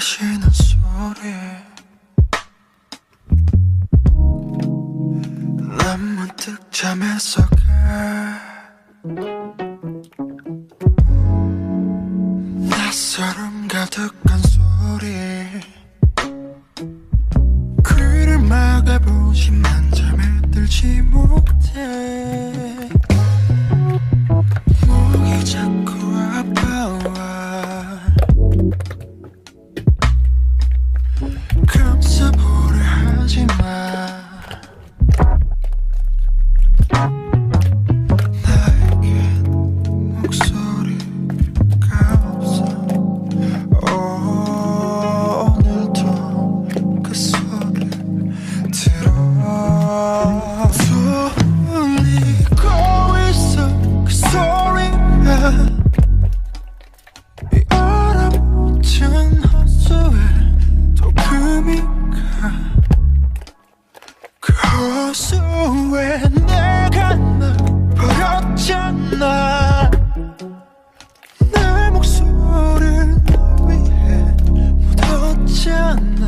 마시는 소리 난 문득 잠에서 낯설음 가득한 소리 귀를 막아보지만 잠에 들지 못해 목이 자꾸 아파와 감싸보려 하지마 나에겐 목소리가 없어 오늘도 그 소리 들어 들리고 있어 그 소리가 이 얼어붙은 호수에 도금이 가 그 호수에 내가 널 버렸잖아 내 목소리를 널 위해 묻었잖아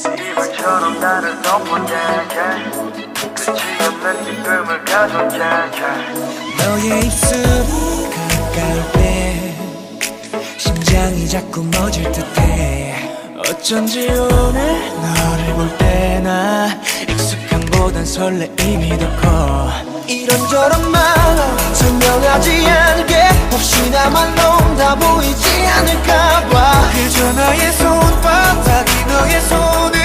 이불처럼 나를 덮어야 끝이 없는 지금을 가져야 너의 입술이 가까울 때 심장이 자꾸 멎을 듯해 어쩐지 오늘 너를 볼 때나 익숙함보단 설레임이 더 커 이런저런 마음 설명하지 않게 혹시나 말로 다 보이지 않을까봐 그저 나의 손바닥이 너의 손을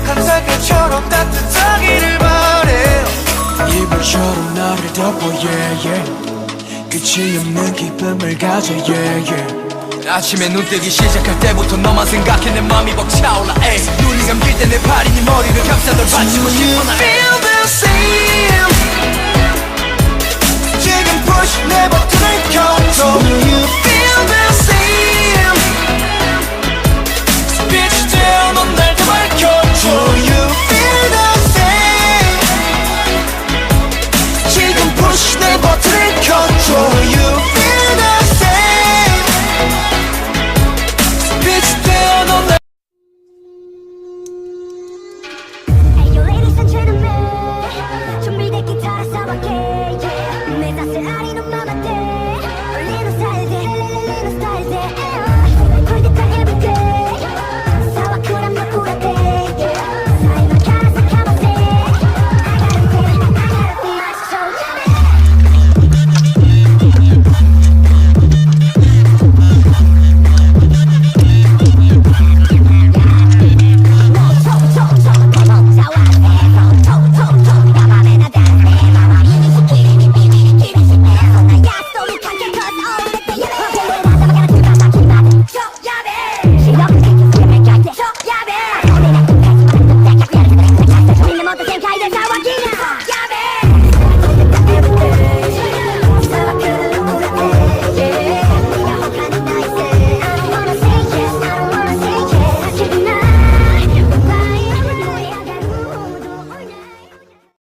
항상 그처럼 따뜻하기를 바래 이불처럼 나를 덮어 yeah, yeah. 끝이 없는 기쁨을 가져 yeah, yeah. 아침에 눈 뜨기 시작할 때부터 너만 생각해 내 맘이 벅차올라 에이. 눈이 감길 때 내 팔이 네 머리를 감싸 널 받치고 싶어 나 feel the same 지금 push 내 버튼을 켜줘 Do you feel the same 빛이 되어 넌 날 더 밝혀줘 Do you feel the same 지금 push 내